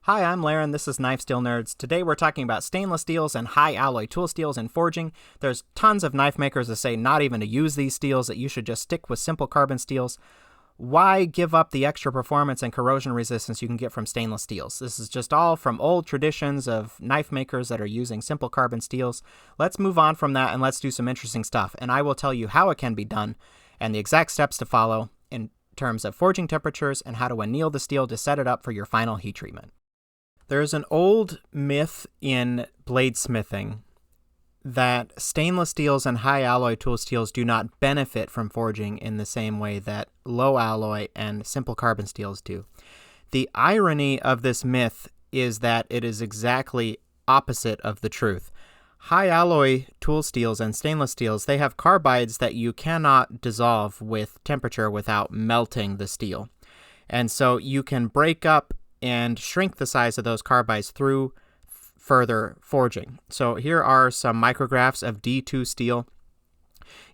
Hi, I'm Laren. This is Knife Steel Nerds. Today we're talking about stainless steels and high alloy tool steels in forging. There's tons of knife makers that say not even to use these steels, that you should just stick with simple carbon steels. Why give up the extra performance and corrosion resistance you can get from stainless steels? This is just all from old traditions of knife makers that are using simple carbon steels. Let's move on from that and let's do some interesting stuff. And I will tell you how it can be done and the exact steps to follow in terms of forging temperatures and how to anneal the steel to set it up for your final heat treatment. There's an old myth in bladesmithing that stainless steels and high alloy tool steels do not benefit from forging in the same way that low alloy and simple carbon steels do. The irony of this myth is that it is exactly opposite of the truth. High alloy tool steels and stainless steels, they have carbides that you cannot dissolve with temperature without melting the steel. And so you can break up and shrink the size of those carbides through further forging. So here are some micrographs of D2 steel.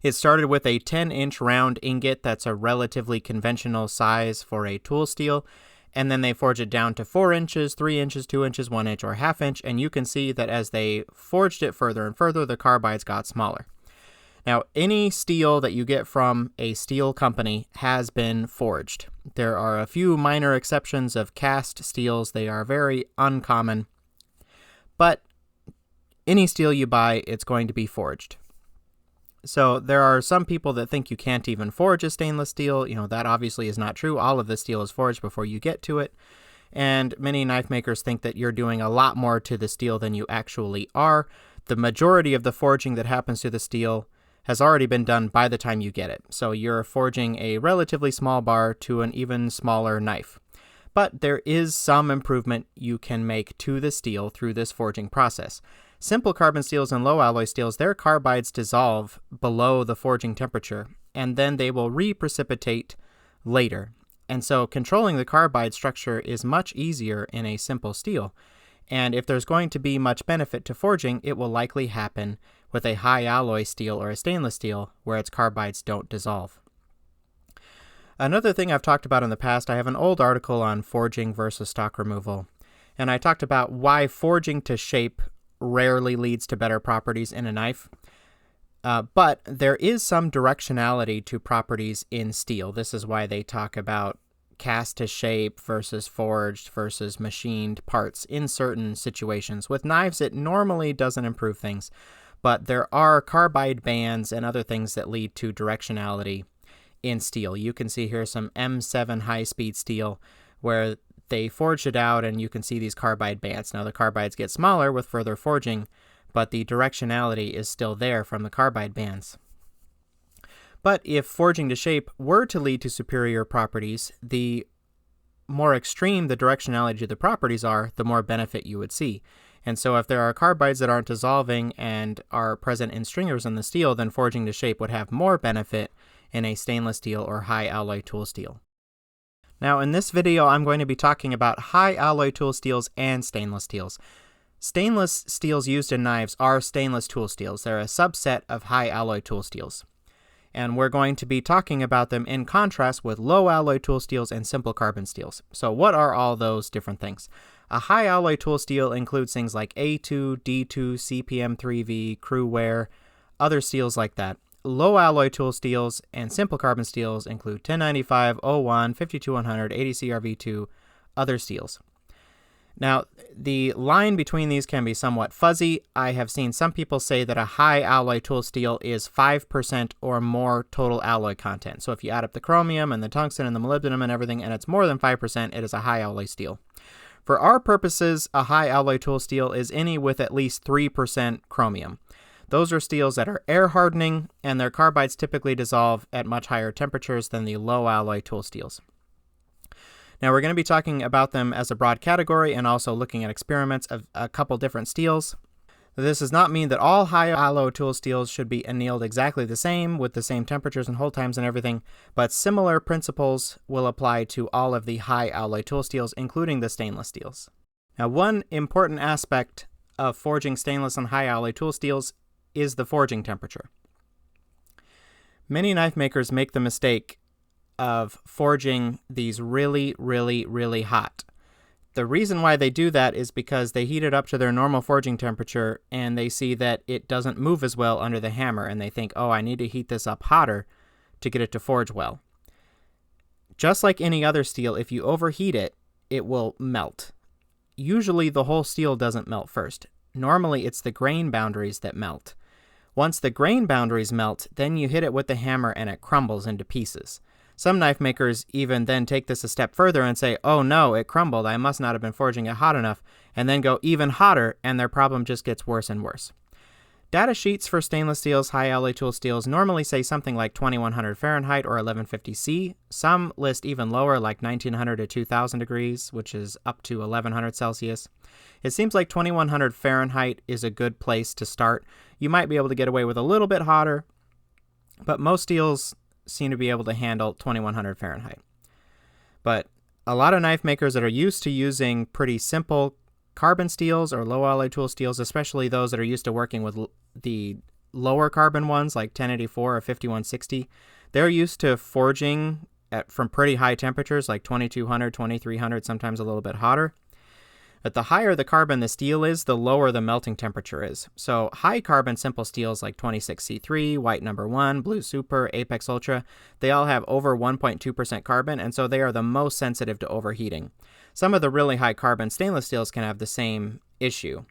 It started with a 10-inch round ingot that's a relatively conventional size for a tool steel, and then they forge it down to 4 inches, 3 inches, 2 inches, 1 inch, or ½ inch, and you can see that as they forged it further and further, the carbides got smaller. Now, any steel that you get from a steel company has been forged. There are a few minor exceptions of cast steels. They are very uncommon. But any steel you buy, it's going to be forged. So there are some people that think you can't even forge a stainless steel. That obviously is not true. All of the steel is forged before you get to it. And many knife makers think that you're doing a lot more to the steel than you actually are. The majority of the forging that happens to the steel has already been done by the time you get it. So you're forging a relatively small bar to an even smaller knife. But there is some improvement you can make to the steel through this forging process. Simple carbon steels and low alloy steels, their carbides dissolve below the forging temperature, and then they will reprecipitate later. And so controlling the carbide structure is much easier in a simple steel. And if there's going to be much benefit to forging, it will likely happen with a high alloy steel or a stainless steel where its carbides don't dissolve. Another thing I've talked about in the past, I have an old article on forging versus stock removal, and I talked about why forging to shape rarely leads to better properties in a knife. But there is some directionality to properties in steel. This is why they talk about cast to shape versus forged versus machined parts in certain situations. With knives, it normally doesn't improve things, but there are carbide bands and other things that lead to directionality in steel. You can see here some M7 high-speed steel where they forged it out and you can see these carbide bands. Now the carbides get smaller with further forging, but the directionality is still there from the carbide bands. But if forging to shape were to lead to superior properties, the more extreme the directionality to the properties are, the more benefit you would see. And so if there are carbides that aren't dissolving and are present in stringers in the steel, then forging to shape would have more benefit in a stainless steel or high alloy tool steel. Now in this video, I'm going to be talking about high alloy tool steels and stainless steels. Stainless steels used in knives are stainless tool steels. They're a subset of high alloy tool steels. And we're going to be talking about them in contrast with low alloy tool steels and simple carbon steels. So what are all those different things? A high alloy tool steel includes things like A2, D2, CPM3V, crew wear, other steels like that. Low alloy tool steels and simple carbon steels include 1095, 01, 52100, 80CRV2, other steels. Now, the line between these can be somewhat fuzzy. I have seen some people say that a high alloy tool steel is 5% or more total alloy content. So if you add up the chromium and the tungsten and the molybdenum and everything, and it's more than 5%, it is a high alloy steel. For our purposes, a high alloy tool steel is any with at least 3% chromium. Those are steels that are air hardening, and their carbides typically dissolve at much higher temperatures than the low alloy tool steels. Now we're going to be talking about them as a broad category and also looking at experiments of a couple different steels. This does not mean that all high alloy tool steels should be annealed exactly the same with the same temperatures and hold times and everything, but similar principles will apply to all of the high alloy tool steels, including the stainless steels. Now one important aspect of forging stainless and high alloy tool steels is the forging temperature. Many knife makers make the mistake of forging these really hot. The reason why they do that is because they heat it up to their normal forging temperature and they see that it doesn't move as well under the hammer, and they think, oh, I need to heat this up hotter to get it to forge well. Just like any other steel, if you overheat it, it will melt. Usually the whole steel doesn't melt first. Normally it's the grain boundaries that melt. Once the grain boundaries melt, then you hit it with the hammer and it crumbles into pieces. Some knife makers even then take this a step further and say, oh no, it crumbled, I must not have been forging it hot enough, and then go even hotter, and their problem just gets worse and worse. Data sheets for stainless steels, high alloy tool steels normally say something like 2100 Fahrenheit or 1150 C. Some list even lower, like 1900 to 2000 degrees, which is up to 1100 Celsius. It seems like 2100 Fahrenheit is a good place to start. You might be able to get away with a little bit hotter, but most steels seem to be able to handle 2100 Fahrenheit. But a lot of knife makers that are used to using pretty simple carbon steels or low alloy tool steels, especially those that are used to working with the lower carbon ones like 1084 or 5160, they're used to forging from pretty high temperatures like 2200, 2300, sometimes a little bit hotter. But the higher the carbon the steel is, the lower the melting temperature is. So high carbon simple steels like 26C3, White No. 1, Blue Super, Apex Ultra, they all have over 1.2% carbon, and so they are the most sensitive to overheating. Some of the really high carbon stainless steels can have the same issue.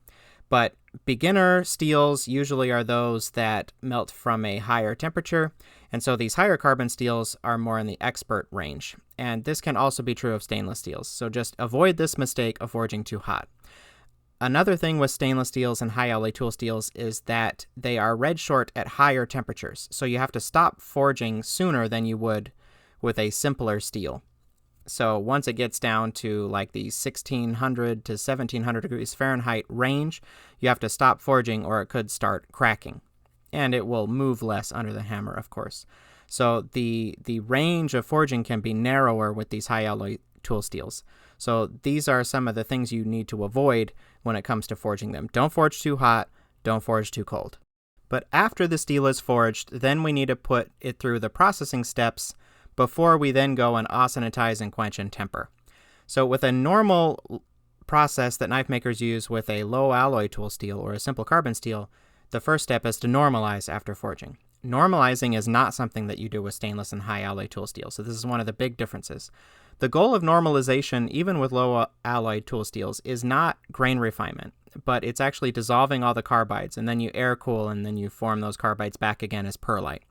But beginner steels usually are those that melt from a higher temperature, and so these higher carbon steels are more in the expert range. And this can also be true of stainless steels, so just avoid this mistake of forging too hot. Another thing with stainless steels and high alloy tool steels is that they are red short at higher temperatures, so you have to stop forging sooner than you would with a simpler steel. So once it gets down to like the 1600 to 1700 degrees Fahrenheit range, you have to stop forging or it could start cracking. And it will move less under the hammer, of course. So the range of forging can be narrower with these high alloy tool steels. So these are some of the things you need to avoid when it comes to forging them. Don't forge too hot, don't forge too cold. But after the steel is forged, then we need to put it through the processing steps before we then go and austenitize and quench and temper. So with a normal process that knife makers use with a low alloy tool steel or a simple carbon steel, the first step is to normalize after forging. Normalizing is not something that you do with stainless and high alloy tool steel, so this is one of the big differences. The goal of normalization, even with low alloy tool steels, is not grain refinement, but it's actually dissolving all the carbides, and then you air cool, and then you form those carbides back again as perlite.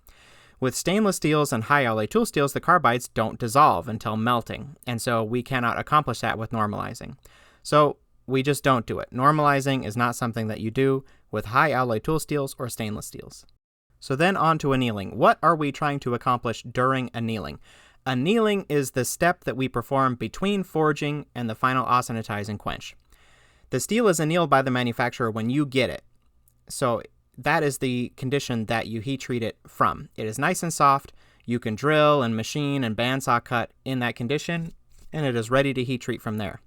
With stainless steels and high alloy tool steels, the carbides don't dissolve until melting, and so we cannot accomplish that with normalizing. So we just don't do it. Normalizing is not something that you do with high alloy tool steels or stainless steels. So then on to annealing. What are we trying to accomplish during annealing? Annealing is the step that we perform between forging and the final austenitize and quench. The steel is annealed by the manufacturer when you get it. So that is the condition that you heat treat it from. It is nice and soft. You can drill and machine and bandsaw cut in that condition, and it is ready to heat treat from there.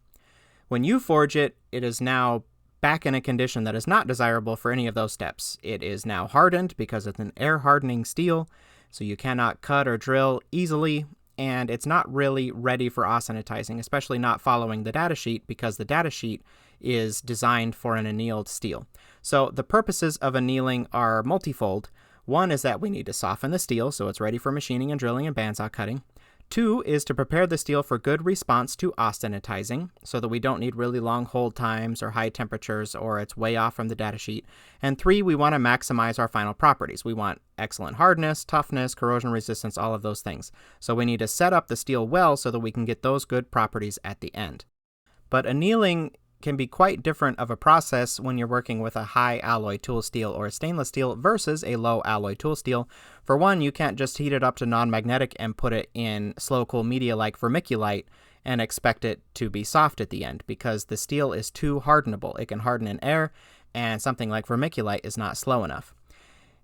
When you forge it, it is now back in a condition that is not desirable for any of those steps. It is now hardened because it's an air hardening steel, so you cannot cut or drill easily, and it's not really ready for austenitizing, especially not following the data sheet because the data sheet is designed for an annealed steel. So the purposes of annealing are multifold. One is that we need to soften the steel so it's ready for machining and drilling and bandsaw cutting. Two is to prepare the steel for good response to austenitizing so that we don't need really long hold times or high temperatures or it's way off from the data sheet. And three, we want to maximize our final properties. We want excellent hardness, toughness, corrosion resistance, all of those things. So we need to set up the steel well so that we can get those good properties at the end. But annealing can be quite different of a process when you're working with a high alloy tool steel or a stainless steel versus a low alloy tool steel. For one, you can't just heat it up to non-magnetic and put it in slow cool media like vermiculite and expect it to be soft at the end because the steel is too hardenable. It can harden in air, and something like vermiculite is not slow enough.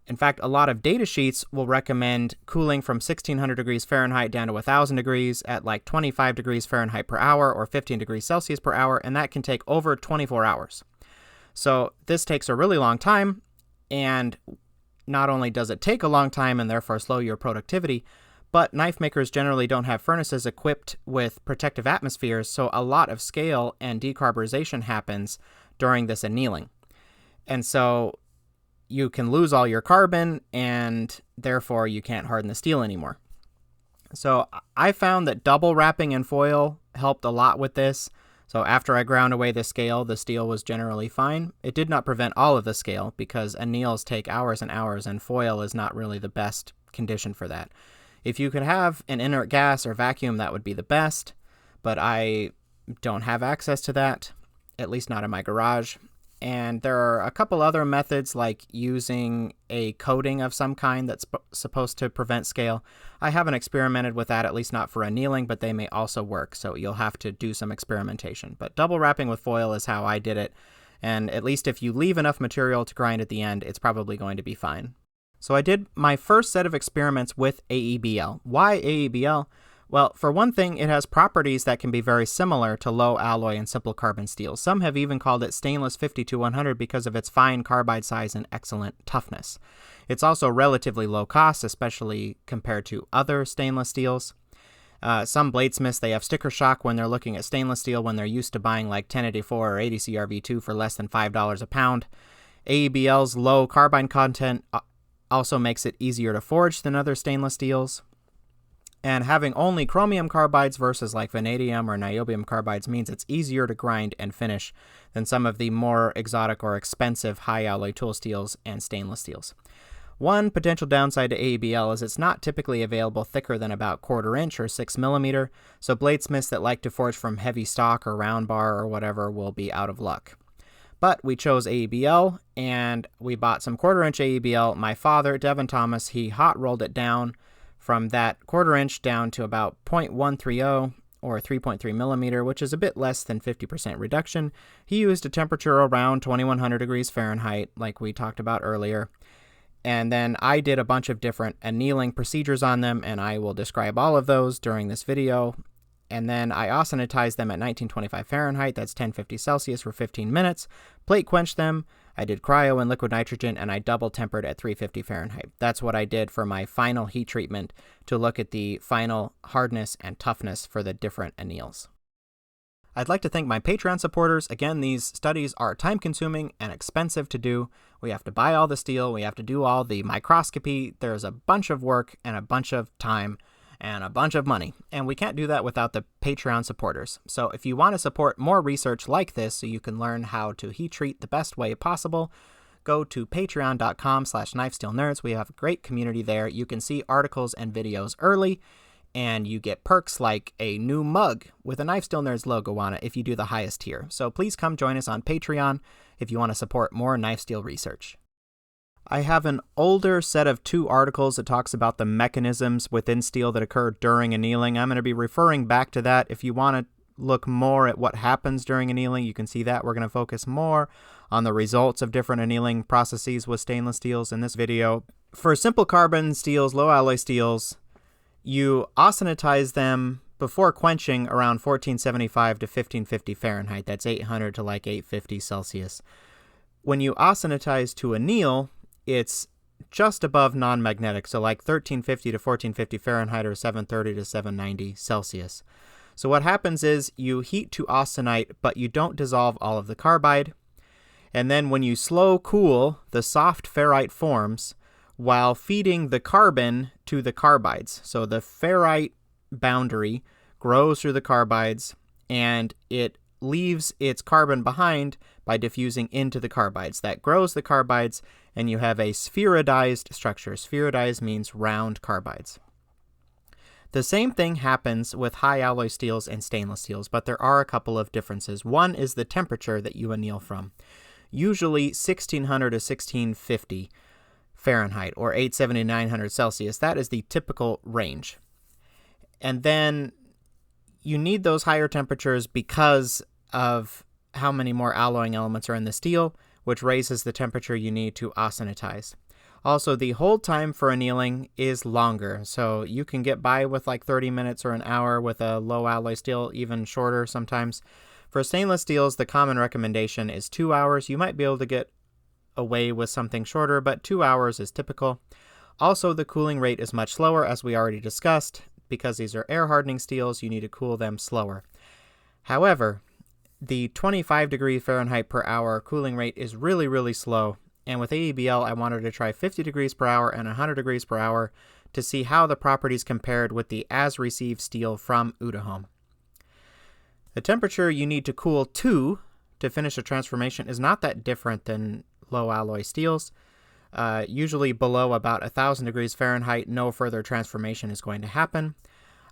In fact, a lot of data sheets will recommend cooling from 1600 degrees Fahrenheit down to 1000 degrees at like 25 degrees Fahrenheit per hour or 15 degrees Celsius per hour, and that can take over 24 hours. So this takes a really long time, and not only does it take a long time and therefore slow your productivity, But knife makers generally don't have furnaces equipped with protective atmospheres, so a lot of scale and decarburization happens during this annealing. And so you can lose all your carbon, and therefore you can't harden the steel anymore. So I found that double wrapping in foil helped a lot with this. So after I ground away the scale, the steel was generally fine. It did not prevent all of the scale because anneals take hours and hours, and foil is not really the best condition for that. If you could have an inert gas or vacuum, that would be the best, but I don't have access to that, at least not in my garage. And there are a couple other methods, like using a coating of some kind that's supposed to prevent scale. I haven't experimented with that, at least not for annealing, but they may also work, so you'll have to do some experimentation. But double wrapping with foil is how I did it, and at least if you leave enough material to grind at the end, it's probably going to be fine. So I did my first set of experiments with AEB-L. Why AEB-L? Well, for one thing, it has properties that can be very similar to low alloy and simple carbon steels. Some have even called it stainless 52-100 because of its fine carbide size and excellent toughness. It's also relatively low cost, especially compared to other stainless steels. Some bladesmiths, they have sticker shock when they're looking at stainless steel when they're used to buying like 1084 or 80 CRV2 for less than $5 a pound. AEB-L's low carbide content also makes it easier to forge than other stainless steels. And having only chromium carbides versus like vanadium or niobium carbides means it's easier to grind and finish than some of the more exotic or expensive high alloy tool steels and stainless steels. One potential downside to AEB-L is it's not typically available thicker than about 1/4 inch or 6 millimeter, so bladesmiths that like to forge from heavy stock or round bar or whatever will be out of luck. But we chose AEB-L, and we bought some 1/4 inch AEB-L. My father, Devin Thomas, he hot rolled it down from that 1/4 inch down to about 0.130 or 3.3 millimeter, which is a bit less than 50% reduction. He used a temperature around 2100 degrees Fahrenheit, like we talked about earlier. And then I did a bunch of different annealing procedures on them, and I will describe all of those during this video. And then I austenitized them at 1925 Fahrenheit, that's 1050 Celsius for 15 minutes, plate quenched them, I did cryo and liquid nitrogen, and I double tempered at 350 Fahrenheit. That's what I did for my final heat treatment to look at the final hardness and toughness for the different anneals. I'd like to thank my Patreon supporters. Again, these studies are time-consuming and expensive to do. We have to buy all the steel, we have to do all the microscopy. There's a bunch of work and a bunch of time and a bunch of money, and we can't do that without the Patreon supporters. So if you want to support more research like this so you can learn how to heat treat the best way possible, go to patreon.com/knifesteelnerds. We have a great community there. You can see articles and videos early, and you get perks like a new mug with a Knife Steel Nerds logo on it if you do the highest tier. So please come join us on Patreon if you want to support more knife steel research. I have an older set of 2 articles that talks about the mechanisms within steel that occur during annealing. I'm going to be referring back to that. If you want to look more at what happens during annealing, you can see that. We're going to focus more on the results of different annealing processes with stainless steels in this video. For simple carbon steels, low alloy steels, you austenitize them before quenching around 1475 to 1550 Fahrenheit. That's 800 to like 850 Celsius. When you austenitize to anneal, it's just above non-magnetic, so like 1350 to 1450 Fahrenheit or 730 to 790 Celsius. So what happens is you heat to austenite, but you don't dissolve all of the carbide. And then when you slow cool, the soft ferrite forms while feeding the carbon to the carbides. So the ferrite boundary grows through the carbides, and it leaves its carbon behind by diffusing into the carbides. That grows the carbides, and you have a spheroidized structure. Spheroidized means round carbides. The same thing happens with high alloy steels and stainless steels, but there are a couple of differences. One is the temperature that you anneal from. Usually 1600 to 1650 Fahrenheit or 870 to 900 Celsius. That is the typical range. And then you need those higher temperatures because of how many more alloying elements are in the steel, which raises the temperature you need to austenitize. Also, the hold time for annealing is longer, so you can get by with like 30 minutes or an hour with a low alloy steel, even shorter sometimes. For stainless steels, the common recommendation is 2 hours. You might be able to get away with something shorter, but 2 hours is typical. Also, the cooling rate is much slower, as we already discussed. Because these are air hardening steels, you need to cool them slower. However, the 25 degree Fahrenheit per hour cooling rate is really, really slow. And with AEB-L, I wanted to try 50 degrees per hour and 100 degrees per hour to see how the properties compared with the as-received steel from Isothermal. The temperature you need to cool to finish a transformation is not that different than low alloy steels. Usually below about 1,000 degrees Fahrenheit, no further transformation is going to happen.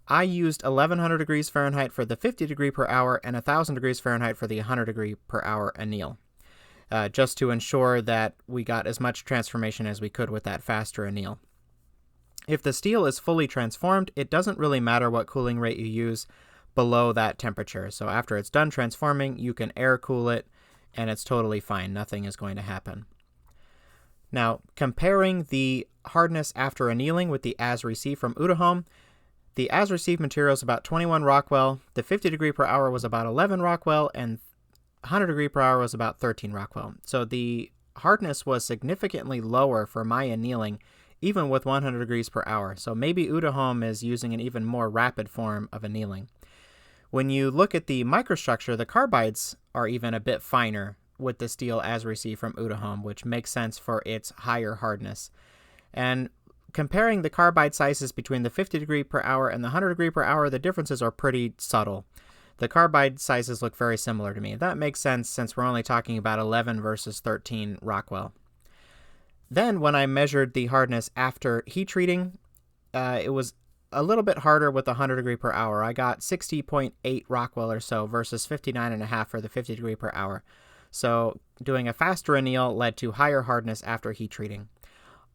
I used 1,100 degrees Fahrenheit for the 50 degree per hour and 1,000 degrees Fahrenheit for the 100 degree per hour anneal, just to ensure that we got as much transformation as we could with that faster anneal. If the steel is fully transformed, it doesn't really matter what cooling rate you use below that temperature. So after it's done transforming, you can air cool it, and it's totally fine. Nothing is going to happen. Now, comparing the hardness after annealing with the as-received from Isothermal, the as-received material is about 21 Rockwell, the 50 degree per hour was about 11 Rockwell, and 100 degree per hour was about 13 Rockwell. So the hardness was significantly lower for my annealing, even with 100 degrees per hour. So maybe Isothermal is using an even more rapid form of annealing. When you look at the microstructure, the carbides are even a bit finer with the steel as received from Isothermal, which makes sense for its higher hardness. And comparing the carbide sizes between the 50 degree per hour and the 100 degree per hour, the differences are pretty subtle. The carbide sizes look very similar to me. That makes sense since we're only talking about 11 versus 13 Rockwell. Then when I measured the hardness after heat treating, it was a little bit harder with the 100 degree per hour. I got 60.8 Rockwell or so versus 59.5 for the 50 degree per hour. So doing a faster anneal led to higher hardness after heat treating.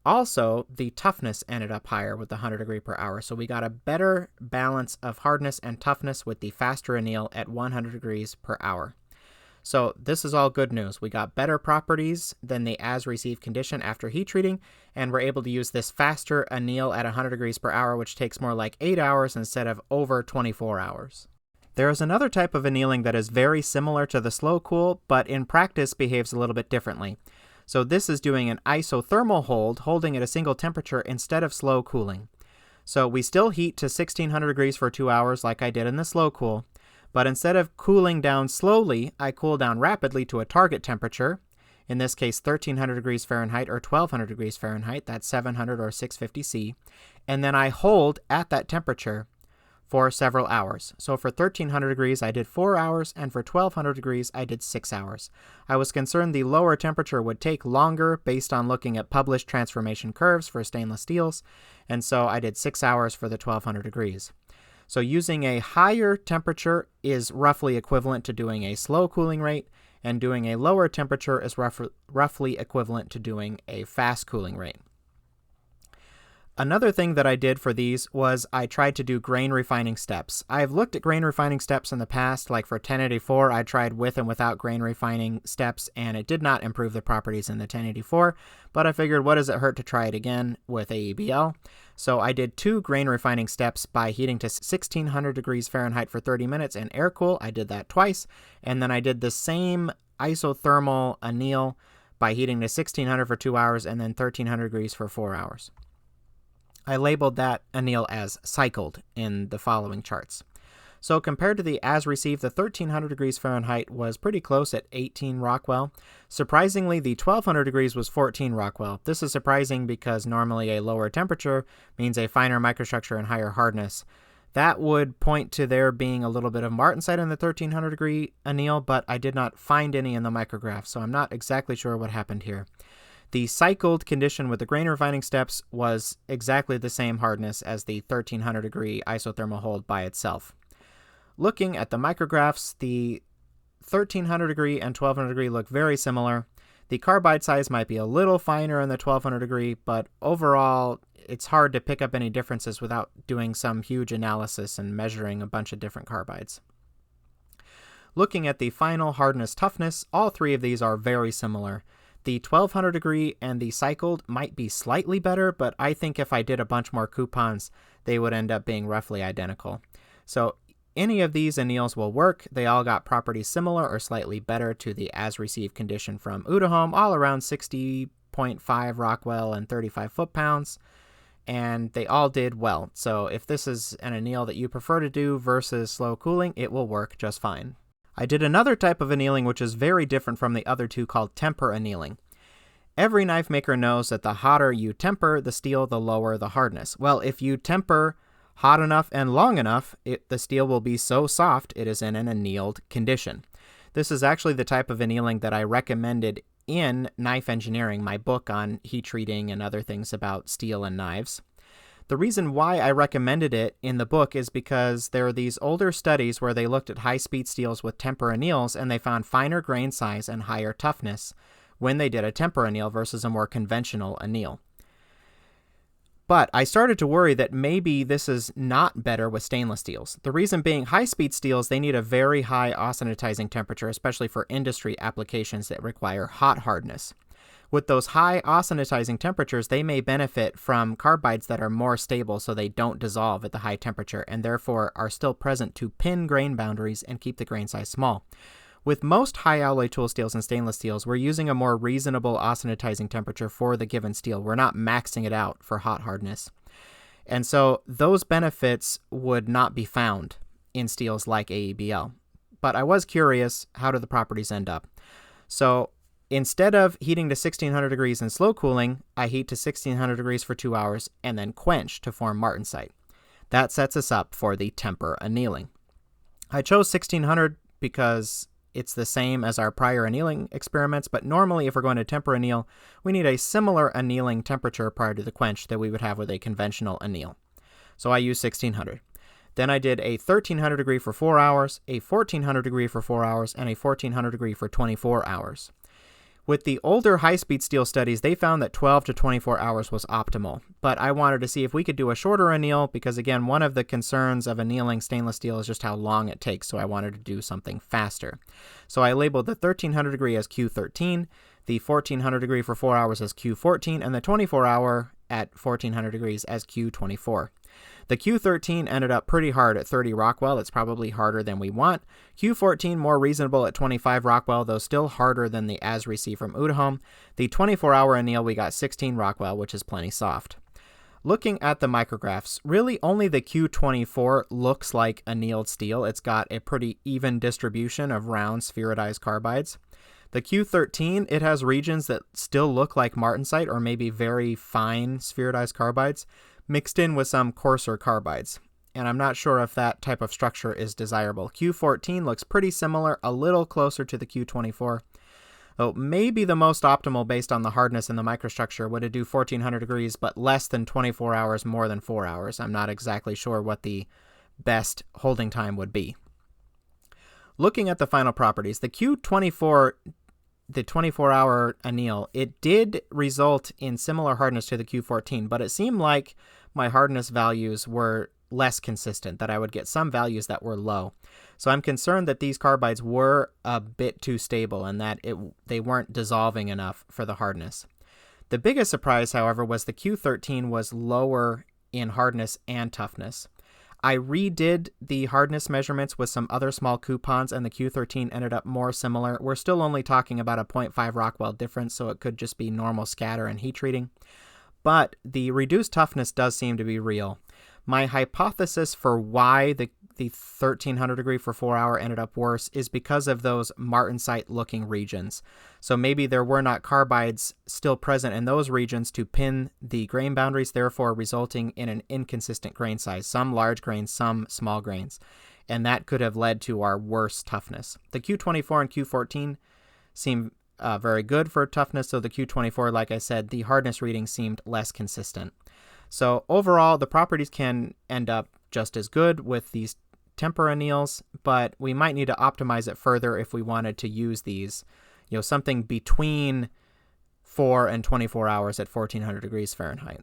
Also, the toughness ended up higher with the 100 degree per hour. So we got a better balance of hardness and toughness with the faster anneal at 100 degrees per hour. So this is all good news. We got better properties than the as-received condition after heat treating, and we're able to use this faster anneal at 100 degrees per hour, which takes more like 8 hours instead of over 24 hours. There is another type of annealing that is very similar to the slow cool, but in practice behaves a little bit differently. So this is doing an isothermal hold, holding at a single temperature instead of slow cooling. So we still heat to 1600 degrees for 2 hours like I did in the slow cool, but instead of cooling down slowly, I cool down rapidly to a target temperature, in this case 1300 degrees Fahrenheit or 1200 degrees Fahrenheit, that's 700 or 650 C, and then I hold at that temperature for several hours. So for 1300 degrees I did 4 hours, and for 1200 degrees I did 6 hours. I was concerned the lower temperature would take longer based on looking at published transformation curves for stainless steels, and so I did 6 hours for the 1200 degrees. So using a higher temperature is roughly equivalent to doing a slow cooling rate, and doing a lower temperature is roughly equivalent to doing a fast cooling rate. Another thing that I did for these was I tried to do grain refining steps. I've looked at grain refining steps in the past, like for 1084, I tried with and without grain refining steps, and it did not improve the properties in the 1084, but I figured what does it hurt to try it again with AEB-L? So I did 2 grain refining steps by heating to 1600 degrees Fahrenheit for 30 minutes and air cool. I did that twice, and then I did the same isothermal anneal by heating to 1600 for 2 hours and then 1300 degrees for 4 hours. I labeled that anneal as cycled in the following charts. So compared to the as received, the 1300 degrees Fahrenheit was pretty close at 18 Rockwell. Surprisingly, the 1200 degrees was 14 Rockwell. This is surprising because normally a lower temperature means a finer microstructure and higher hardness. That would point to there being a little bit of martensite in the 1300 degree anneal, but I did not find any in the micrograph, so I'm not exactly sure what happened here. The cycled condition with the grain refining steps was exactly the same hardness as the 1300 degree isothermal hold by itself. Looking at the micrographs, the 1300 degree and 1200 degree look very similar. The carbide size might be a little finer in the 1200 degree, but overall it's hard to pick up any differences without doing some huge analysis and measuring a bunch of different carbides. Looking at the final hardness toughness, all three of these are very similar. The 1200 degree and the cycled might be slightly better, but I think if I did a bunch more coupons, they would end up being roughly identical. So any of these anneals will work. They all got properties similar or slightly better to the as-received condition from Isothermal, all around 60.5 Rockwell and 35 foot-pounds. and they all did well. So if this is an anneal that you prefer to do versus slow cooling, it will work just fine. I did another type of annealing which is very different from the other two, called temper annealing. Every knife maker knows that the hotter you temper the steel, the lower the hardness. Well, if you temper hot enough and long enough, the steel will be so soft it is in an annealed condition. This is actually the type of annealing that I recommended in Knife Engineering, my book on heat treating and other things about steel and knives. The reason why I recommended it in the book is because there are these older studies where they looked at high-speed steels with temper anneals, and they found finer grain size and higher toughness when they did a temper anneal versus a more conventional anneal. But I started to worry that maybe this is not better with stainless steels. The reason being, high-speed steels, they need a very high austenitizing temperature, especially for industry applications that require hot hardness. With those high austenitizing temperatures, they may benefit from carbides that are more stable so they don't dissolve at the high temperature and therefore are still present to pin grain boundaries and keep the grain size small. With most high alloy tool steels and stainless steels, we're using a more reasonable austenitizing temperature for the given steel. We're not maxing it out for hot hardness. And so those benefits would not be found in steels like AEB-L. But I was curious, how do the properties end up? So instead of heating to 1600 degrees and slow cooling, I heat to 1600 degrees for 2 hours and then quench to form martensite. That sets us up for the temper annealing. I chose 1600 because it's the same as our prior annealing experiments, but normally if we're going to temper anneal, we need a similar annealing temperature prior to the quench that we would have with a conventional anneal. So I used 1600. Then I did a 1300 degree for 4 hours, a 1400 degree for 4 hours, and a 1400 degree for 24 hours. With the older high-speed steel studies, they found that 12 to 24 hours was optimal, but I wanted to see if we could do a shorter anneal because, again, one of the concerns of annealing stainless steel is just how long it takes, so I wanted to do something faster. So I labeled the 1300 degree as Q13, the 1400 degree for 4 hours as Q14, and the 24 hour at 1400 degrees as Q24. The Q13 ended up pretty hard at 30 Rockwell. It's probably harder than we want. Q14 more reasonable at 25 Rockwell, though still harder than the as received from Udahome. The 24-hour anneal, we got 16 Rockwell, which is plenty soft. Looking at the micrographs, really only the Q24 looks like annealed steel. It's got a pretty even distribution of round spheroidized carbides. The Q13, it has regions that still look like martensite or maybe very fine spheroidized carbides, mixed in with some coarser carbides, and I'm not sure if that type of structure is desirable. Q14 looks pretty similar, a little closer to the Q24, though maybe the most optimal based on the hardness and the microstructure would do 1400 degrees, but less than 24 hours, more than 4 hours. I'm not exactly sure what the best holding time would be. Looking at the final properties, the Q24, the 24-hour anneal, it did result in similar hardness to the Q14, but it seemed like my hardness values were less consistent, that I would get some values that were low. So I'm concerned that these carbides were a bit too stable and that they weren't dissolving enough for the hardness. The biggest surprise, however, was the Q13 was lower in hardness and toughness. I redid the hardness measurements with some other small coupons, and the Q13 ended up more similar. We're still only talking about a 0.5 Rockwell difference, so it could just be normal scatter and heat treating. But the reduced toughness does seem to be real. My hypothesis for why the 1300 degree for 4 hour ended up worse is because of those martensite looking regions. So maybe there were not carbides still present in those regions to pin the grain boundaries, therefore resulting in an inconsistent grain size, some large grains, some small grains. And that could have led to our worse toughness. The Q24 and Q14 seem very good for toughness, so the Q24, like I said, the hardness reading seemed less consistent. So overall, the properties can end up just as good with these temper anneals, but we might need to optimize it further if we wanted to use these, something between 4 and 24 hours at 1400 degrees Fahrenheit.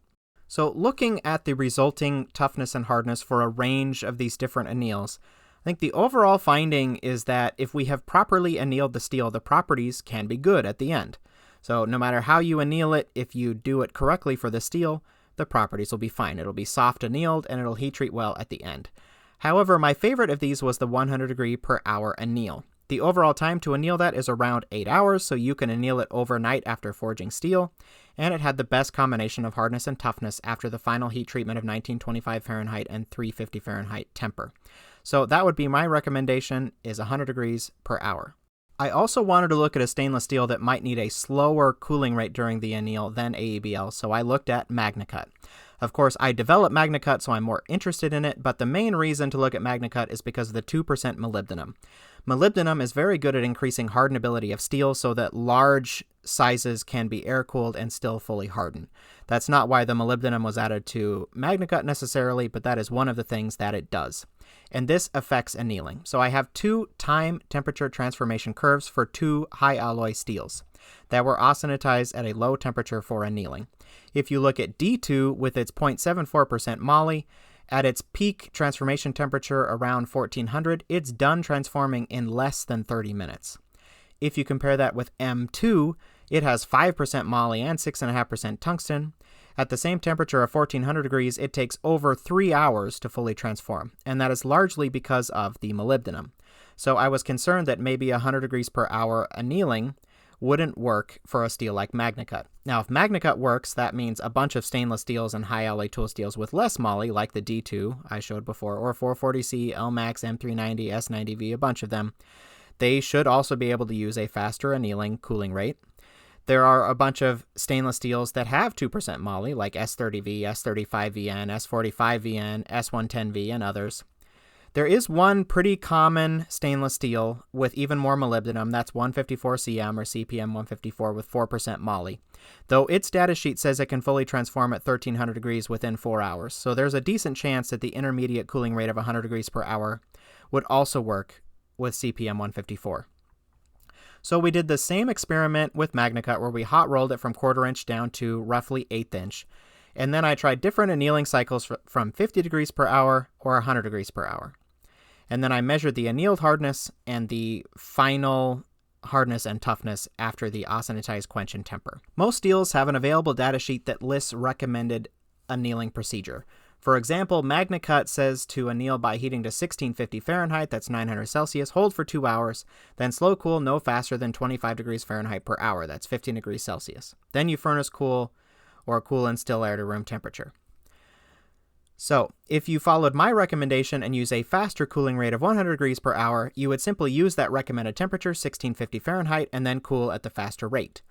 So looking at the resulting toughness and hardness for a range of these different anneals, I think the overall finding is that if we have properly annealed the steel, the properties can be good at the end. So no matter how you anneal it, if you do it correctly for the steel, the properties will be fine. It'll be soft annealed and it'll heat treat well at the end. However, my favorite of these was the 100 degree per hour anneal. The overall time to anneal that is around 8 hours, so you can anneal it overnight after forging steel, and it had the best combination of hardness and toughness after the final heat treatment of 1925 Fahrenheit and 350 Fahrenheit temper. So that would be my recommendation, is 100 degrees per hour. I also wanted to look at a stainless steel that might need a slower cooling rate during the anneal than AEB-L, so I looked at MagnaCut. Of course, I developed MagnaCut, so I'm more interested in it, but the main reason to look at MagnaCut is because of the 2% molybdenum. Molybdenum is very good at increasing hardenability of steel so that large sizes can be air-cooled and still fully harden. That's not why the molybdenum was added to MagnaCut necessarily, but that is one of the things that it does. And this affects annealing. So I have two time temperature transformation curves for two high alloy steels that were austenitized at a low temperature for annealing. If you look at D2 with its 0.74% moly, at its peak transformation temperature around 1400, it's done transforming in less than 30 minutes. If you compare that with M2, it has 5% moly and 6.5% tungsten. At the same temperature of 1400 degrees, it takes over 3 hours to fully transform, and that is largely because of the molybdenum. So I was concerned that maybe 100 degrees per hour annealing wouldn't work for a steel like MagnaCut. Now, if MagnaCut works, that means a bunch of stainless steels and high alloy tool steels with less moly, like the D2 I showed before, or 440C, LMAX, M390, S90V, a bunch of them, they should also be able to use a faster annealing cooling rate. There are a bunch of stainless steels that have 2% moly, like S30V, S35VN, S45VN, S110V, and others. There is one pretty common stainless steel with even more molybdenum, that's 154CM or CPM 154 with 4% moly, though its datasheet says it can fully transform at 1300 degrees within 4 hours, so there's a decent chance that the intermediate cooling rate of 100 degrees per hour would also work with CPM 154. So we did the same experiment with MagnaCut where we hot rolled it from 1/4 inch down to roughly 1/8 inch, and then I tried different annealing cycles from 50 degrees per hour or 100 degrees per hour. And then I measured the annealed hardness and the final hardness and toughness after the austenitized quench and temper. Most steels have an available datasheet that lists recommended annealing procedure. For example, MagnaCut says to anneal by heating to 1650 Fahrenheit, that's 900 Celsius, hold for 2 hours, then slow cool no faster than 25 degrees Fahrenheit per hour, that's 15 degrees Celsius. Then you furnace cool or cool in still air to room temperature. So, if you followed my recommendation and use a faster cooling rate of 100 degrees per hour, you would simply use that recommended temperature, 1650 Fahrenheit, and then cool at the faster rate.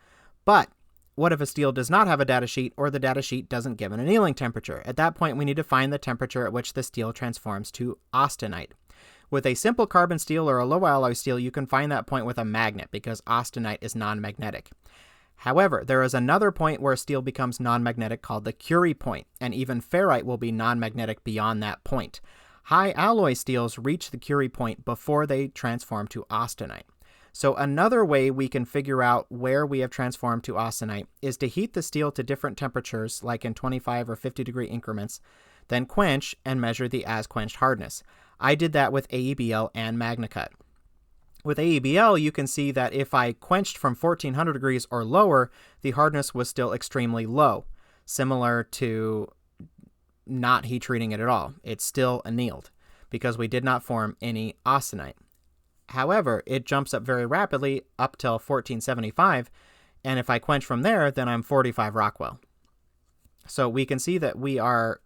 But what if a steel does not have a datasheet or the datasheet doesn't give an annealing temperature? At that point, we need to find the temperature at which the steel transforms to austenite. With a simple carbon steel or a low alloy steel, you can find that point with a magnet because austenite is non-magnetic. However, there is another point where steel becomes non-magnetic called the Curie point, and even ferrite will be non-magnetic beyond that point. High alloy steels reach the Curie point before they transform to austenite. So another way we can figure out where we have transformed to austenite is to heat the steel to different temperatures, like in 25 or 50 degree increments, then quench and measure the as-quenched hardness. I did that with AEB-L and MagnaCut. With AEB-L, you can see that if I quenched from 1400 degrees or lower, the hardness was still extremely low, similar to not heat treating it at all. It's still annealed because we did not form any austenite. However, it jumps up very rapidly up till 1475, and if I quench from there, then I'm 45 Rockwell. So we can see that we are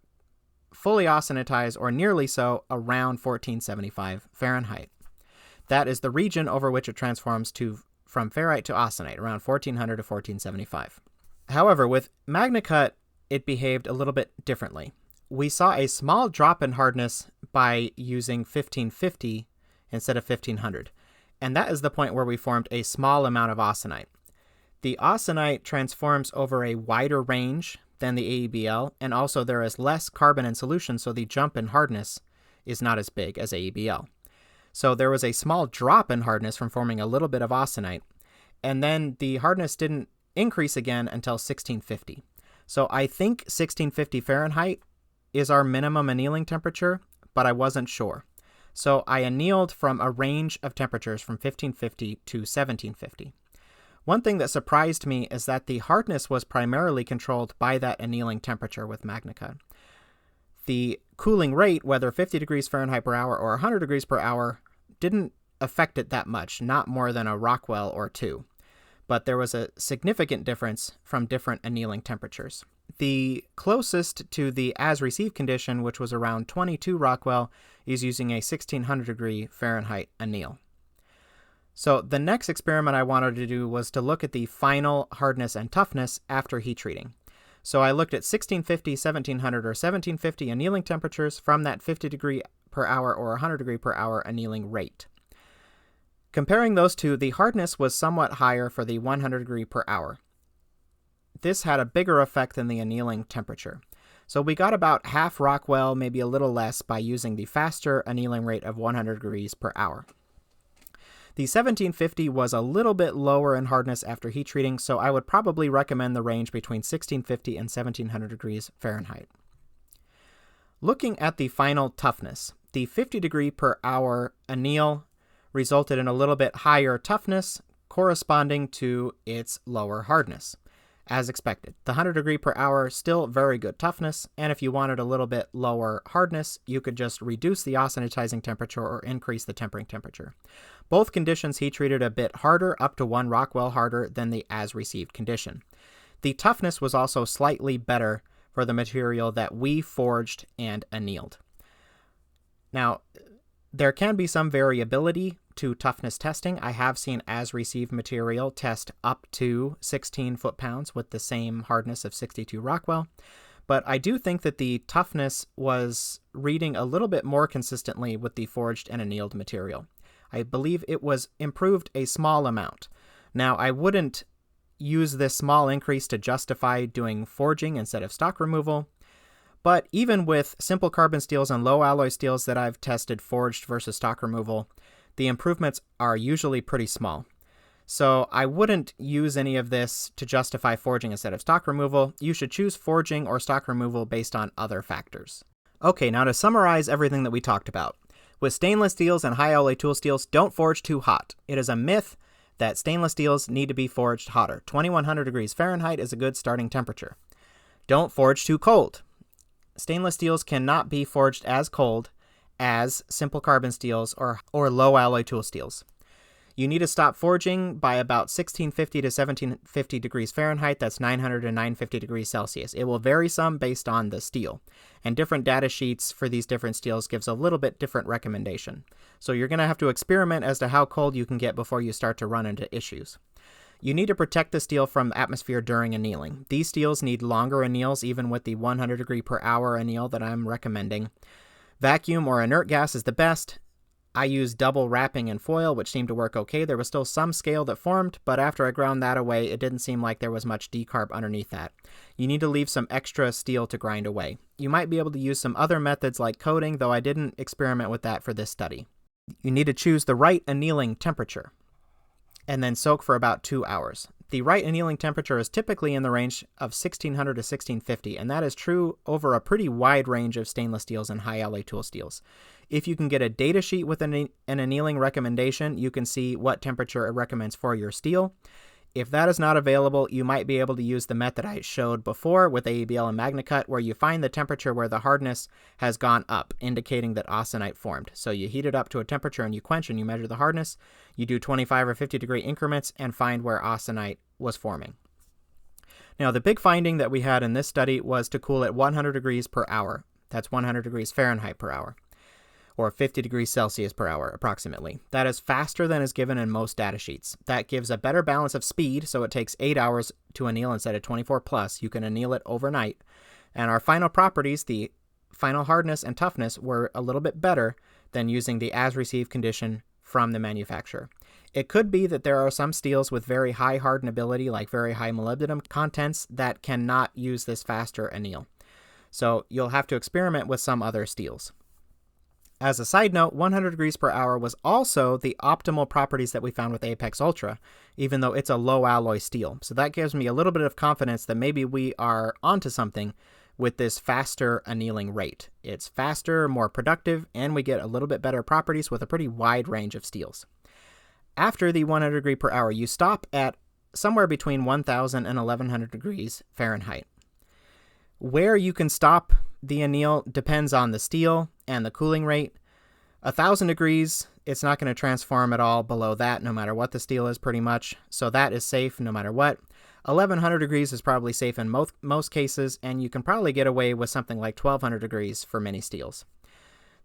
fully austenitized, or nearly so, around 1475 Fahrenheit. That is the region over which it transforms from ferrite to austenite, around 1400 to 1475. However, with MagnaCut, it behaved a little bit differently. We saw a small drop in hardness by using 1550 instead of 1500, and that is the point where we formed a small amount of austenite. The austenite transforms over a wider range than the AEB-L, and also there is less carbon in solution, so the jump in hardness is not as big as AEB-L. So there was a small drop in hardness from forming a little bit of austenite, and then the hardness didn't increase again until 1650. So I think 1650 Fahrenheit is our minimum annealing temperature, but I wasn't sure. So I annealed from a range of temperatures from 1550 to 1750. One thing that surprised me is that the hardness was primarily controlled by that annealing temperature with MagnaCut. The cooling rate, whether 50 degrees Fahrenheit per hour or 100 degrees per hour, didn't affect it that much, not more than a Rockwell or two. But there was a significant difference from different annealing temperatures. The closest to the as-received condition, which was around 22 Rockwell, is using a 1600 degree Fahrenheit anneal. So the next experiment I wanted to do was to look at the final hardness and toughness after heat treating. So I looked at 1650, 1700, or 1750 annealing temperatures from that 50 degree per hour or 100 degree per hour annealing rate. Comparing those two, the hardness was somewhat higher for the 100 degree per hour. This had a bigger effect than the annealing temperature. So we got about half Rockwell, maybe a little less, by using the faster annealing rate of 100 degrees per hour. The 1750 was a little bit lower in hardness after heat treating, so I would probably recommend the range between 1650 and 1700 degrees Fahrenheit. Looking at the final toughness, the 50 degree per hour anneal resulted in a little bit higher toughness corresponding to its lower hardness. As expected, the 100 degree per hour still very good toughness, and if you wanted a little bit lower hardness, you could just reduce the austenitizing temperature or increase the tempering temperature. Both conditions heat treated a bit harder, up to 1 Rockwell harder than the as-received condition. The toughness was also slightly better for the material that we forged and annealed. Now, there can be some variability to toughness testing. I have seen as-received material test up to 16 foot-pounds with the same hardness of 62 Rockwell, but I do think that the toughness was reading a little bit more consistently with the forged and annealed material. I believe it was improved a small amount. Now, I wouldn't use this small increase to justify doing forging instead of stock removal, but even with simple carbon steels and low alloy steels that I've tested forged versus stock removal, the improvements are usually pretty small. So I wouldn't use any of this to justify forging instead of stock removal. You should choose forging or stock removal based on other factors. Okay, now to summarize everything that we talked about. With stainless steels and high alloy tool steels, don't forge too hot. It is a myth that stainless steels need to be forged hotter. 2100 degrees Fahrenheit is a good starting temperature. Don't forge too cold. Stainless steels cannot be forged as cold as simple carbon steels or low alloy tool steels. You need to stop forging by about 1650 to 1750 degrees Fahrenheit. That's 900 to 950 degrees Celsius. It will vary some based on the steel, and different data sheets for these different steels gives a little bit different recommendation. So you're going to have to experiment as to how cold you can get before you start to run into issues. You need to protect the steel from atmosphere during annealing. These steels need longer anneals, even with the 100 degree per hour anneal that I'm recommending. Vacuum or inert gas is the best. I used double wrapping and foil, which seemed to work okay. There was still some scale that formed, but after I ground that away, it didn't seem like there was much decarb underneath that. You need to leave some extra steel to grind away. You might be able to use some other methods like coating, though I didn't experiment with that for this study. You need to choose the right annealing temperature and then soak for about 2 hours. The right annealing temperature is typically in the range of 1600 to 1650, and that is true over a pretty wide range of stainless steels and high alloy tool steels. If you can get a data sheet with an annealing recommendation, you can see what temperature it recommends for your steel. If that is not available, you might be able to use the method I showed before with AEB-L and MagnaCut, where you find the temperature where the hardness has gone up, indicating that austenite formed. So you heat it up to a temperature and you quench and you measure the hardness. You do 25 or 50 degree increments and find where austenite was forming. Now, the big finding that we had in this study was to cool at 100 degrees per hour. That's 100 degrees Fahrenheit per hour, or 50 degrees Celsius per hour, approximately. That is faster than is given in most data sheets. That gives a better balance of speed, so it takes 8 hours to anneal instead of 24 plus. You can anneal it overnight. And our final properties, the final hardness and toughness, were a little bit better than using the as-received condition from the manufacturer. It could be that there are some steels with very high hardenability, like very high molybdenum contents, that cannot use this faster anneal. So you'll have to experiment with some other steels. As a side note, 100 degrees per hour was also the optimal properties that we found with Apex Ultra, even though it's a low alloy steel. So that gives me a little bit of confidence that maybe we are onto something with this faster annealing rate. It's faster, more productive, and we get a little bit better properties with a pretty wide range of steels. After the 100 degree per hour, you stop at somewhere between 1000 and 1100 degrees Fahrenheit. Where you can stop the anneal depends on the steel and the cooling rate, 1,000 degrees, it's not going to transform at all below that, no matter what the steel is pretty much. So that is safe no matter what. 1,100 degrees is probably safe in most cases, and you can probably get away with something like 1,200 degrees for many steels.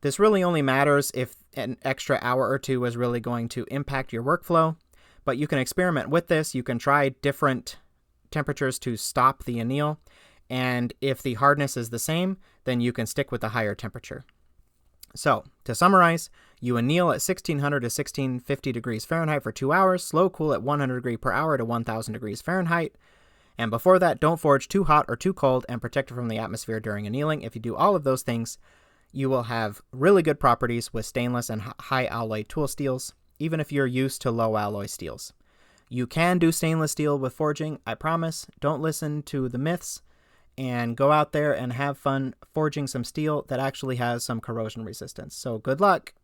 This really only matters if an extra hour or two is really going to impact your workflow, but you can experiment with this. You can try different temperatures to stop the anneal, and if the hardness is the same, then you can stick with the higher temperature. So, to summarize, you anneal at 1600 to 1650 degrees Fahrenheit for 2 hours, slow cool at 100 degrees per hour to 1000 degrees Fahrenheit, and before that, don't forge too hot or too cold and protect it from the atmosphere during annealing. If you do all of those things, you will have really good properties with stainless and high alloy tool steels, even if you're used to low alloy steels. You can do stainless steel with forging, I promise. Don't listen to the myths, and go out there and have fun forging some steel that actually has some corrosion resistance. So good luck.